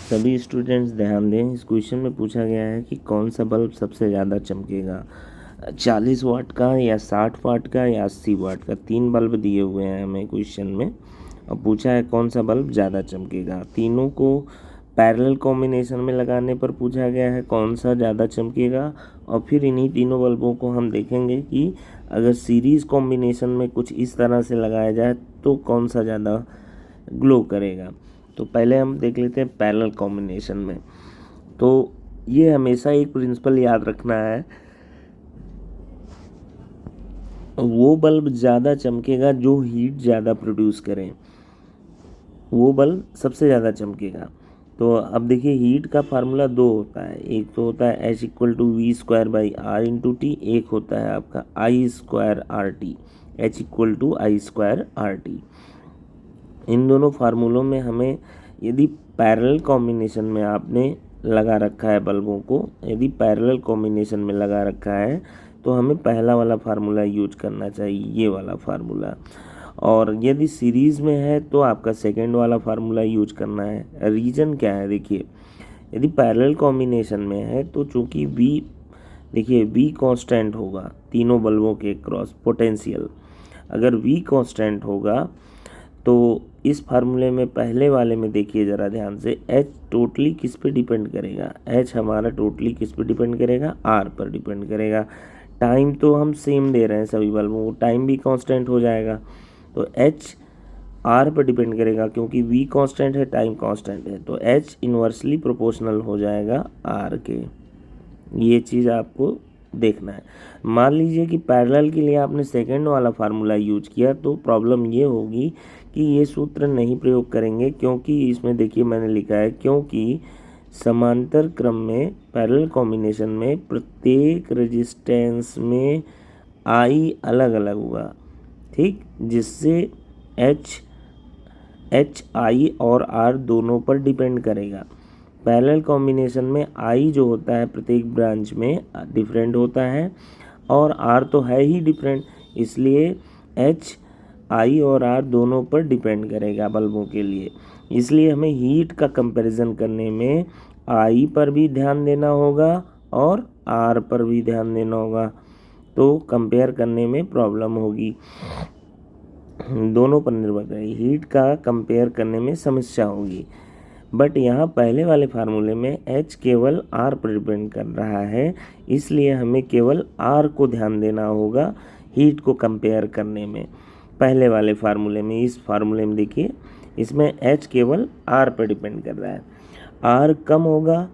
सभी स्टूडेंट्स ध्यान दें, इस क्वेश्चन में पूछा गया है कि कौन सा बल्ब सबसे ज़्यादा चमकेगा, 40 वाट का या 60 वाट का या 80 वाट का। 3 बल्ब दिए हुए हैं हमें क्वेश्चन में और पूछा है कौन सा बल्ब ज़्यादा चमकेगा। तीनों को पैरेलल कॉम्बिनेशन में लगाने पर पूछा गया है कौन सा ज़्यादा चमकेगा, और फिर इन्हीं तीनों बल्बों को हम देखेंगे कि अगर सीरीज़ कॉम्बिनेशन में कुछ इस तरह से लगाया जाए तो कौन सा ज़्यादा ग्लो करेगा। तो पहले हम देख लेते हैं पैरेलल कॉम्बिनेशन में। तो ये हमेशा एक प्रिंसिपल याद रखना है, वो बल्ब ज़्यादा चमकेगा जो हीट ज़्यादा प्रोड्यूस करें, वो बल्ब सबसे ज़्यादा चमकेगा। तो अब देखिए हीट का फार्मूला दो होता है, एक तो होता है H=V²/R×T, एक होता है आपका I²RT, H=I²RT। इन दोनों फार्मूलों में हमें यदि पैरेलल कॉम्बिनेशन में आपने लगा रखा है बल्बों को, यदि पैरेलल कॉम्बिनेशन में लगा रखा है तो हमें पहला वाला फार्मूला यूज करना चाहिए, ये वाला फार्मूला। और यदि सीरीज़ में है तो आपका सेकंड वाला फार्मूला यूज करना है। रीज़न क्या है, देखिए यदि पैरेलल कॉम्बिनेशन में है तो चूंकि V, देखिए V कांस्टेंट होगा तीनों बल्बों के क्रॉस पोटेंशियल, अगर V कांस्टेंट होगा तो इस फार्मूले में पहले वाले में देखिए ज़रा ध्यान से, H टोटली किस पे डिपेंड करेगा, H हमारा टोटली किस पे डिपेंड करेगा, R पर डिपेंड करेगा। टाइम तो हम सेम दे रहे हैं सभी बल्बों को, टाइम भी कांस्टेंट हो जाएगा, तो H R पर डिपेंड करेगा क्योंकि V कांस्टेंट है, टाइम कांस्टेंट है, तो H इन्वर्सली प्रोपोर्शनल हो जाएगा R के। ये चीज़ आपको देखना है। मान लीजिए कि पैरेलल के लिए आपने सेकंड वाला फार्मूला यूज किया तो प्रॉब्लम ये होगी कि ये सूत्र नहीं प्रयोग करेंगे, क्योंकि इसमें देखिए मैंने लिखा है क्योंकि समांतर क्रम में पैरेलल कॉम्बिनेशन में प्रत्येक रेजिस्टेंस में I अलग अलग हुआ, ठीक, जिससे H I और R दोनों पर डिपेंड करेगा। पैरेलल कॉम्बिनेशन में I जो होता है प्रत्येक ब्रांच में डिफरेंट होता है और R तो है ही डिफरेंट, इसलिए H I और R दोनों पर डिपेंड करेगा बल्बों के लिए। इसलिए हमें हीट का कंपैरिजन करने में I पर भी ध्यान देना होगा और R पर भी ध्यान देना होगा, तो कंपेयर करने में प्रॉब्लम होगी। दोनों पर निर्भर करेगी, हीट का कंपेयर करने में समस्या होगी। बट यहाँ पहले वाले फार्मूले में H केवल R पर डिपेंड कर रहा है, इसलिए हमें केवल R को ध्यान देना होगा हीट को कंपेयर करने में। पहले वाले फार्मूले में, इस फार्मूले में देखिए इसमें H केवल R पर डिपेंड कर रहा है, R कम होगा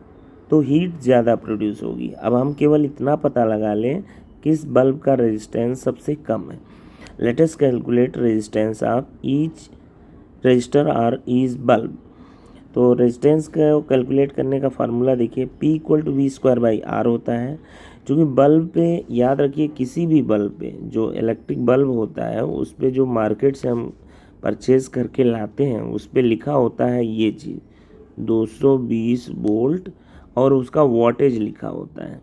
तो हीट ज़्यादा प्रोड्यूस होगी। अब हम केवल इतना पता लगा लें किस बल्ब का रेजिस्टेंस सबसे कम है। Let us calculate resistance of each resistor और ईच बल्ब। तो रेजिस्टेंस को कैलकुलेट करने का फार्मूला देखिए P=V²/R होता है। क्योंकि बल्ब पे याद रखिए, किसी भी बल्ब पे जो इलेक्ट्रिक बल्ब होता है उस पे जो मार्केट से हम परचेज करके लाते हैं उस पे लिखा होता है ये चीज़ 220 वोल्ट और उसका वॉटेज लिखा होता है,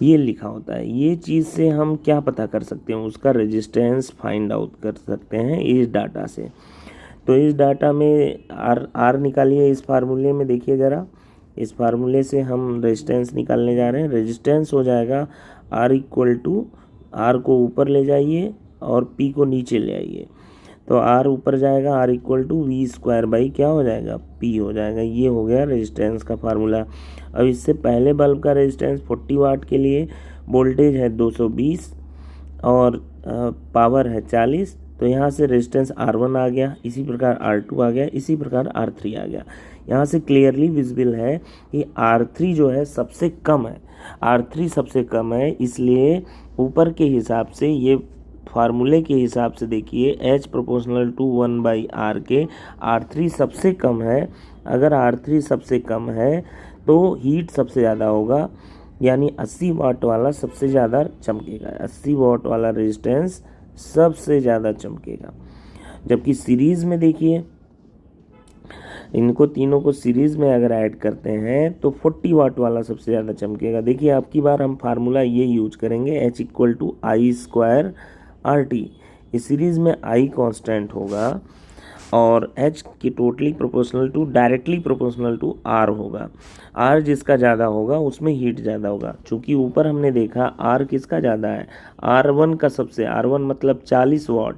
ये लिखा होता है। ये चीज़ से हम क्या पता कर सकते हैं, उसका रेजिस्टेंस फाइंड आउट कर सकते हैं इस डाटा से। तो इस डाटा में R निकालिए, इस फार्मूले में देखिए ज़रा, इस फार्मूले से हम रेजिस्टेंस निकालने जा रहे हैं। रेजिस्टेंस हो जाएगा R को ऊपर ले जाइए और P को नीचे ले आइए, तो R ऊपर जाएगा, R=V² क्या हो जाएगा, P हो जाएगा। ये हो गया रेजिस्टेंस का फार्मूला। अब इससे पहले बल्ब का रेजिस्टेंस 40 वाट के लिए वोल्टेज है 220 और पावर है 40, तो यहाँ से रेजिस्टेंस R1 आ गया, इसी प्रकार R2 आ गया, इसी प्रकार R3 आ गया। यहाँ से क्लियरली विजिबल है कि R3 जो है सबसे कम है, R3 सबसे कम है, इसलिए ऊपर के हिसाब से, ये फार्मूले के हिसाब से देखिए H=1/R के R3 सबसे कम है। अगर R3 सबसे कम है तो हीट सबसे ज़्यादा होगा, यानी 80 वाट वाला सबसे ज़्यादा चमकेगा, 80 वाट वाला रेजिस्टेंस सबसे ज़्यादा चमकेगा। जबकि सीरीज़ में देखिए, इनको तीनों को सीरीज़ में अगर ऐड करते हैं तो 40 वाट वाला सबसे ज़्यादा चमकेगा। देखिए अब की बार हम फार्मूला ये यूज करेंगे H=I²RT। इस सीरीज़ में I कांस्टेंट होगा और H की totally proportional to directly proportional to R होगा। R जिसका ज़्यादा होगा उसमें हीट ज़्यादा होगा। चूँकि ऊपर हमने देखा R किसका ज़्यादा है, R1 का सबसे, R1 मतलब 40 वाट,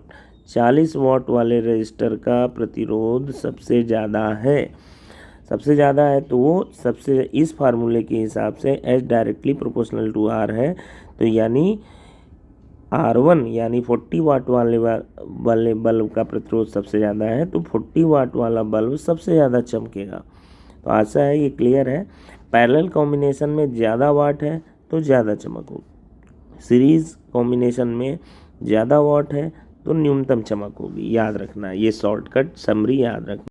40 वाट वाले रजिस्टर का प्रतिरोध सबसे ज़्यादा है, सबसे ज़्यादा है, तो वो सबसे, इस फार्मूले के हिसाब से H directly proportional to R है, तो यानी R1 यानी 40 वाट वाले बल्ब का प्रतिरोध सबसे ज़्यादा है, तो 40 वाट वाला बल्ब सबसे ज़्यादा चमकेगा। तो आशा है ये क्लियर है। पैरेलल कॉम्बिनेशन में ज़्यादा वाट है तो ज़्यादा चमक होगी, सीरीज़ कॉम्बिनेशन में ज़्यादा वाट है तो न्यूनतम चमक होगी। याद रखना, ये शॉर्टकट समरी याद रखना।